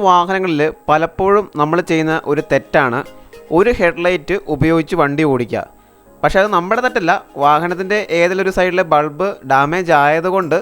വാഹനങ്ങളിൽ പലപ്പോഴും നമ്മൾ ചെയ്യുന്ന ഒരു തെറ്റാണ് ഒരു ഹെഡ്ലൈറ്റ് ഉപയോഗിച്ച് വണ്ടി ഓടിക്കുക. പക്ഷേ അത് നമ്മുടെ തെറ്റല്ല, വാഹനത്തിൻ്റെ ഏതെങ്കിലും ഒരു സൈഡിലെ ബൾബ് ഡാമേജ് ആയതുകൊണ്ട്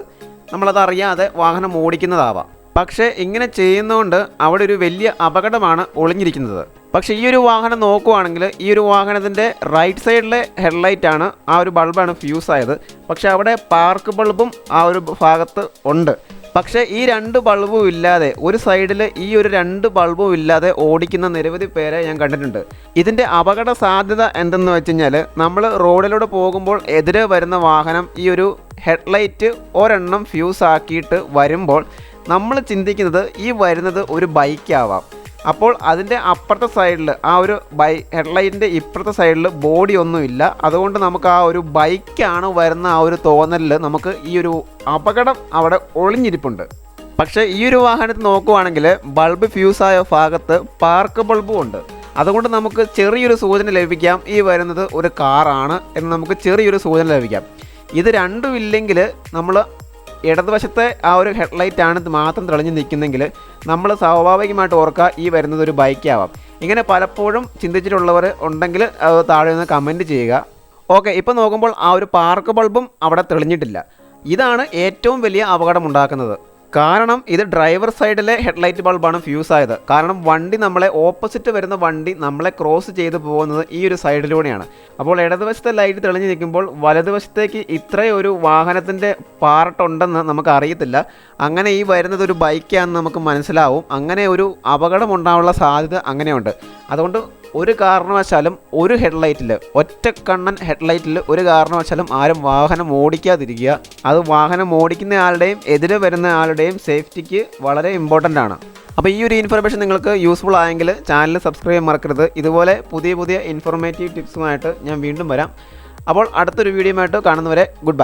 നമ്മളത് അറിയാതെ വാഹനം ഓടിക്കുന്നതാവാം. പക്ഷേ ഇങ്ങനെ ചെയ്യുന്നതുകൊണ്ട് അവിടെ ഒരു വലിയ അപകടമാണ് ഒളിഞ്ഞിരിക്കുന്നത്. പക്ഷേ ഈ ഒരു വാഹനം നോക്കുവാണെങ്കിൽ ഈ ഒരു വാഹനത്തിൻ്റെ റൈറ്റ് സൈഡിലെ ഹെഡ്ലൈറ്റാണ്, ആ ഒരു ബൾബാണ് ഫ്യൂസ് ആയത്. പക്ഷേ അവിടെ പാർക്ക് ബൾബും ആ ഒരു ഭാഗത്ത് ഉണ്ട്. പക്ഷേ ഈ രണ്ട് ബൾബും ഇല്ലാതെ, ഒരു സൈഡിൽ ഈ ഒരു രണ്ട് ബൾബും ഇല്ലാതെ ഓടിക്കുന്ന നിരവധി പേരെ ഞാൻ കണ്ടിട്ടുണ്ട്. ഇതിൻ്റെ അപകട സാധ്യത എന്തെന്ന് വെച്ച് കഴിഞ്ഞാൽ, നമ്മൾ റോഡിലൂടെ പോകുമ്പോൾ എതിരെ വരുന്ന വാഹനം ഈ ഒരു ഹെഡ്ലൈറ്റ് ഒരെണ്ണം ഫ്യൂസ് ആക്കിയിട്ട് വരുമ്പോൾ നമ്മൾ ചിന്തിക്കുന്നത് ഈ വരുന്നത് ഒരു ബൈക്കാവാം. അപ്പോൾ അതിൻ്റെ അപ്പുറത്തെ സൈഡിൽ ആ ഒരു ഹെഡ്ലൈറ്റിൻ്റെ ഇപ്പുറത്തെ സൈഡിൽ ബോഡി ഒന്നുമില്ല. അതുകൊണ്ട് നമുക്ക് ആ ഒരു ബൈക്കാണ് വരുന്ന ആ ഒരു തോന്നലിൽ നമുക്ക് ഈ ഒരു അപകടം അവിടെ ഒളിഞ്ഞിരിപ്പുണ്ട്. പക്ഷേ ഈ ഒരു വാഹനത്തിൽ നോക്കുവാണെങ്കിൽ ബൾബ് ഫ്യൂസായ ഭാഗത്ത് പാർക്ക് ബൾബും ഉണ്ട്. അതുകൊണ്ട് നമുക്ക് ചെറിയൊരു സൂചന ലഭിക്കാം ഈ വരുന്നത് ഒരു കാറാണ് എന്ന് നമുക്ക് ചെറിയൊരു സൂചന ലഭിക്കാം. ഇത് രണ്ടും ഇല്ലെങ്കിൽ നമ്മൾ ഇടതുവശത്തെ ആ ഒരു ഹെഡ്ലൈറ്റാണ് മാത്രം തെളിഞ്ഞ് നിൽക്കുന്നെങ്കിൽ നമ്മൾ സ്വാഭാവികമായിട്ട് ഓർക്കുക ഈ വരുന്നത് ഒരു ബൈക്കാവാം. ഇങ്ങനെ പലപ്പോഴും ചിന്തിച്ചിട്ടുള്ളവർ ഉണ്ടെങ്കിൽ അത് താഴെ നിന്ന് കമൻറ്റ് ചെയ്യുക. ഓക്കെ, ഇപ്പോൾ നോക്കുമ്പോൾ ആ ഒരു പാർക്ക് ബൾബും അവിടെ തെളിഞ്ഞിട്ടില്ല. ഇതാണ് ഏറ്റവും വലിയ അപകടമുണ്ടാക്കുന്നത്. കാരണം ഇത് ഡ്രൈവർ സൈഡിലെ ഹെഡ്ലൈറ്റ് ബൾബാണ് ഫ്യൂസ് ആയത്. കാരണം വണ്ടി നമ്മളെ ഓപ്പോസിറ്റ് വരുന്ന വണ്ടി നമ്മളെ ക്രോസ് ചെയ്ത് പോകുന്നത് ഈ ഒരു സൈഡിലൂടെയാണ്. അപ്പോൾ ഇടതുവശത്തെ ലൈറ്റ് തെളിഞ്ഞ് നിൽക്കുമ്പോൾ വലതുവശത്തേക്ക് ഇത്രയും ഒരു വാഹനത്തിൻ്റെ പാർട്ടുണ്ടെന്ന് നമുക്ക് അറിയത്തില്ല. അങ്ങനെ ഈ വരുന്നത് ഒരു ബൈക്കാണെന്ന് നമുക്ക് മനസ്സിലാവും. അങ്ങനെ ഒരു അപകടം ഉണ്ടാകാനുള്ള സാധ്യത അങ്ങനെയുണ്ട്. അതുകൊണ്ട് ഒരു കാരണവശാലും ഒരു ഹെഡ്ലൈറ്റിൽ, ഒറ്റക്കണ്ണൻ ഹെഡ്ലൈറ്റിൽ ഒരു കാരണവശാലും ആരും വാഹനം ഓടിക്കാതിരിക്കുക. അത് വാഹനം ഓടിക്കുന്ന ആളുടെയും എതിരെ വരുന്ന ആളുടെയും സേഫ്റ്റിക്ക് വളരെ ഇമ്പോർട്ടൻ്റ് ആണ്. അപ്പോൾ ഈ ഒരു ഇൻഫർമേഷൻ നിങ്ങൾക്ക് യൂസ്ഫുൾ ആയെങ്കിൽ ചാനൽ സബ്സ്ക്രൈബ് ചെയ്യാൻ മറക്കരുത്. ഇതുപോലെ പുതിയ ഇൻഫോർമേറ്റീവ് ടിപ്സുമായിട്ട് ഞാൻ വീണ്ടും വരാം. അപ്പോൾ അടുത്തൊരു വീഡിയോയുമായിട്ട് കാണുന്നവരെ ഗുഡ് ബൈ.